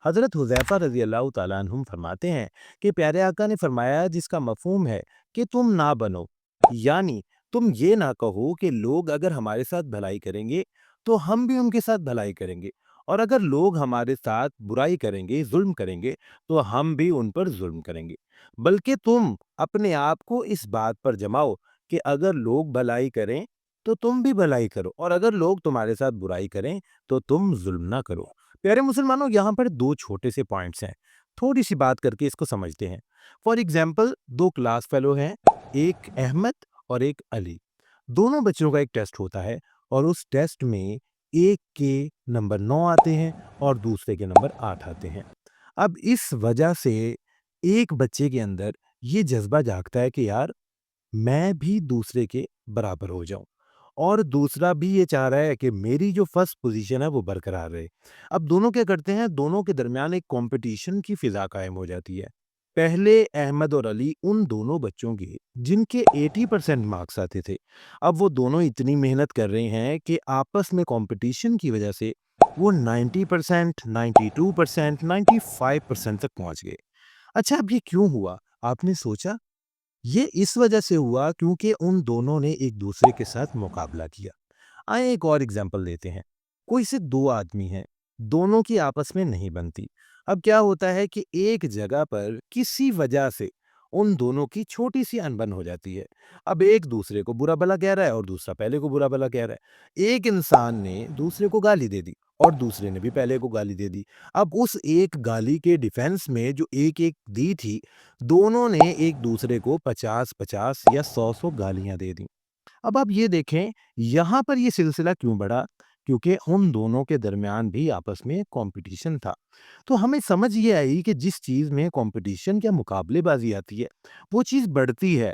حضرت حذیفہ رضی اللہ تعالیٰ عنہم فرماتے ہیں کہ پیارے آقا نے فرمایا جس کا مفہوم ہے کہ تم نہ بنو، یعنی تم یہ نہ کہو کہ لوگ اگر ہمارے ساتھ بھلائی کریں گے تو ہم بھی ان کے ساتھ بھلائی کریں گے، اور اگر لوگ ہمارے ساتھ برائی کریں گے، ظلم کریں گے، تو ہم بھی ان پر ظلم کریں گے، بلکہ تم اپنے آپ کو اس بات پر جماؤ کہ اگر لوگ بھلائی کریں تو تم بھی بھلائی کرو، اور اگر لوگ تمہارے ساتھ برائی کریں تو تم ظلم نہ کرو۔ پیارے مسلمانوں، یہاں پر دو چھوٹے سے پوائنٹس ہیں، تھوڑی سی بات کر کے اس کو سمجھتے ہیں۔ فار ایگزامپل، دو کلاس فیلو ہیں، ایک احمد اور ایک علی۔ دونوں بچوں کا ایک ٹیسٹ ہوتا ہے، اور اس ٹیسٹ میں ایک کے نمبر 9 آتے ہیں اور دوسرے کے نمبر 8 آتے ہیں۔ اب اس وجہ سے ایک بچے کے اندر یہ جذبہ جاگتا ہے کہ یار میں بھی دوسرے کے برابر ہو جاؤں، اور دوسرا بھی یہ چاہ رہا ہے کہ میری جو فرسٹ پوزیشن ہے وہ برقرار رہے۔ اب دونوں کیا کرتے ہیں، دونوں کے درمیان ایک کمپٹیشن کی فضا قائم ہو جاتی ہے۔ پہلے احمد اور علی ان دونوں بچوں کے جن کے 80% مارکس آتے تھے، اب وہ دونوں اتنی محنت کر رہے ہیں کہ آپس میں کمپٹیشن کی وجہ سے وہ 90%، 92%، 95% تک پہنچ گئے۔ اچھا، اب یہ کیوں ہوا؟ آپ نے سوچا؟ یہ اس وجہ سے ہوا کیونکہ ان دونوں نے ایک دوسرے کے ساتھ مقابلہ کیا۔ آئیں ایک اور اگزامپل لیتے ہیں۔ کوئی سے دو آدمی ہیں، دونوں کی آپس میں نہیں بنتی۔ اب کیا ہوتا ہے کہ ایک جگہ پر کسی وجہ سے ان دونوں کی چھوٹی سی انبن ہو جاتی ہے۔ اب ایک دوسرے کو برا بھلا کہہ رہا ہے اور دوسرا پہلے کو برا بھلا کہہ رہا ہے۔ ایک انسان نے دوسرے کو گالی دے دی اور دوسرے نے بھی پہلے کو گالی دے دی۔ اب اس ایک گالی کے ڈیفینس میں جو ایک ایک دی تھی، دونوں نے ایک دوسرے کو 50-50 یا 100-100 گالیاں دے دیں۔ اب آپ یہ دیکھیں، یہاں پر یہ سلسلہ کیوں بڑھا؟ کیونکہ ان دونوں کے درمیان بھی آپس میں کمپٹیشن تھا۔ تو ہمیں سمجھ یہ آئی کہ جس چیز میں کمپٹیشن یا مقابلے بازی آتی ہے، وہ چیز بڑھتی ہے،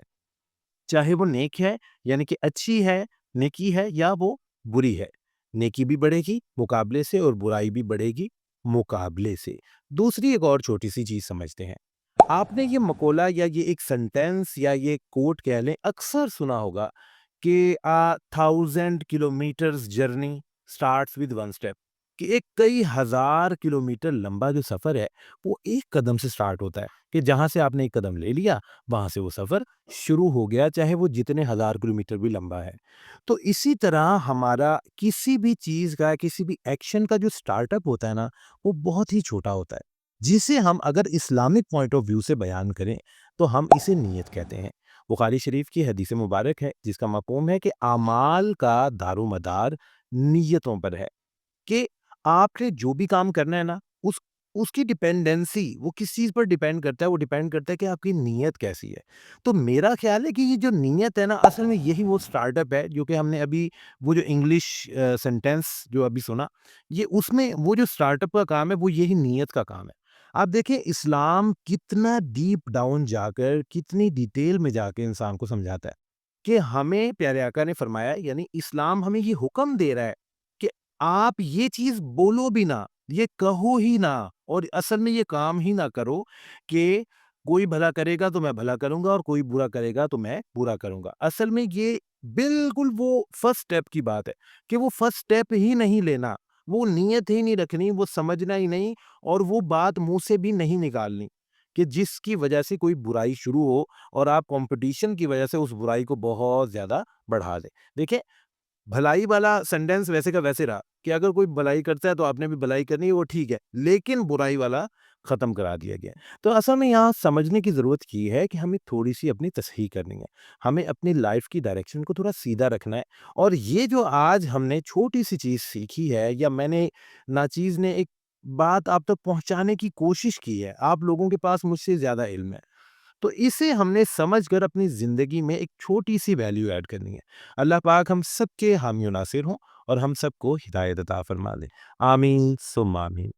چاہے وہ نیک ہے یعنی کہ اچھی ہے، نیکی ہے، یا وہ بری ہے۔ نیکی بھی بڑھے گی مقابلے سے، اور برائی بھی بڑھے گی مقابلے سے۔ دوسری ایک اور چھوٹی سی چیز سمجھتے ہیں۔ آپ نے یہ مقولہ یا یہ ایک سنٹینس یا یہ کوٹ کہہ لیں، اکثر سنا ہوگا کہ 1000 kilometres journey starts with one step, کہ ایک کئی ہزار کلومیٹر لمبا جو سفر ہے وہ ایک قدم سے سٹارٹ ہوتا ہے، کہ جہاں سے آپ نے ایک قدم لے لیا وہاں سے وہ سفر شروع ہو گیا، چاہے وہ جتنے ہزار کلومیٹر بھی لمبا ہے۔ تو اسی طرح ہمارا کسی بھی چیز کا، کسی بھی ایکشن کا جو سٹارٹ اپ ہوتا ہے نا، وہ بہت ہی چھوٹا ہوتا ہے، جسے ہم اگر اسلامک پوائنٹ آف ویو سے بیان کریں تو ہم اسے نیت کہتے ہیں۔ بخاری شریف کی حدیث مبارک ہے جس کا مفہوم ہے کہ اعمال کا دار و مدار نیتوں پر ہے، کہ آپ نے جو بھی کام کرنا ہے نا، اس کی ڈیپینڈنسی وہ کس چیز پر ڈیپینڈ کرتا ہے؟ وہ ڈیپینڈ کرتا ہے کہ آپ کی نیت کیسی ہے۔ تو میرا خیال ہے کہ یہ جو نیت ہے نا، اصل میں یہی وہ سٹارٹ اپ ہے جو کہ ہم نے ابھی وہ جو انگلش سینٹینس جو ابھی سنا، یہ اس میں وہ جو سٹارٹ اپ کا کام ہے وہ یہی نیت کا کام ہے۔ آپ دیکھیں اسلام کتنا ڈیپ ڈاؤن جا کر، کتنی ڈیٹیل میں جا کے انسان کو سمجھاتا ہے کہ ہمیں پیارے آقا نے فرمایا، یعنی اسلام ہمیں یہ حکم دے رہا ہے کہ آپ یہ چیز بولو بھی نہ، یہ کہو ہی نہ، اور اصل میں یہ کام ہی نہ کرو کہ کوئی بھلا کرے گا تو میں بھلا کروں گا اور کوئی برا کرے گا تو میں برا کروں گا۔ اصل میں یہ بالکل وہ فرسٹ سٹیپ کی بات ہے کہ وہ فرسٹ سٹیپ ہی نہیں لینا، وہ نیت ہی نہیں رکھنی، وہ سمجھنا ہی نہیں، اور وہ بات منہ سے بھی نہیں نکالنی کہ جس کی وجہ سے کوئی برائی شروع ہو اور آپ کمپٹیشن کی وجہ سے اس برائی کو بہت زیادہ بڑھا دیں۔ دیکھیں، بھلائی والا سینٹینس ویسے کا ویسے رہا کہ اگر کوئی بھلائی کرتا ہے تو آپ نے بھی بھلائی کرنی ہے، وہ ٹھیک ہے، لیکن برائی والا ختم کرا دیا گیا۔ تو اصل میں یہاں سمجھنے کی ضرورت کی ہے کہ ہمیں تھوڑی سی اپنی تصحیح کرنی ہے، ہمیں اپنی لائف کی ڈائریکشن کو تھوڑا سیدھا رکھنا ہے، اور یہ جو آج ہم نے چھوٹی سی چیز سیکھی ہے، یا میں نے ناچیز نے ایک بات آپ تک پہنچانے کی کوشش کی ہے، آپ لوگوں کے پاس مجھ سے زیادہ علم ہے، تو اسے ہم نے سمجھ کر اپنی زندگی میں ایک چھوٹی سی ویلیو ایڈ کرنی ہے۔ اللہ پاک ہم سب کے حامی و ناصر ہوں اور ہم سب کو ہدایت عطا فرما دے۔ آمین ثم آمین۔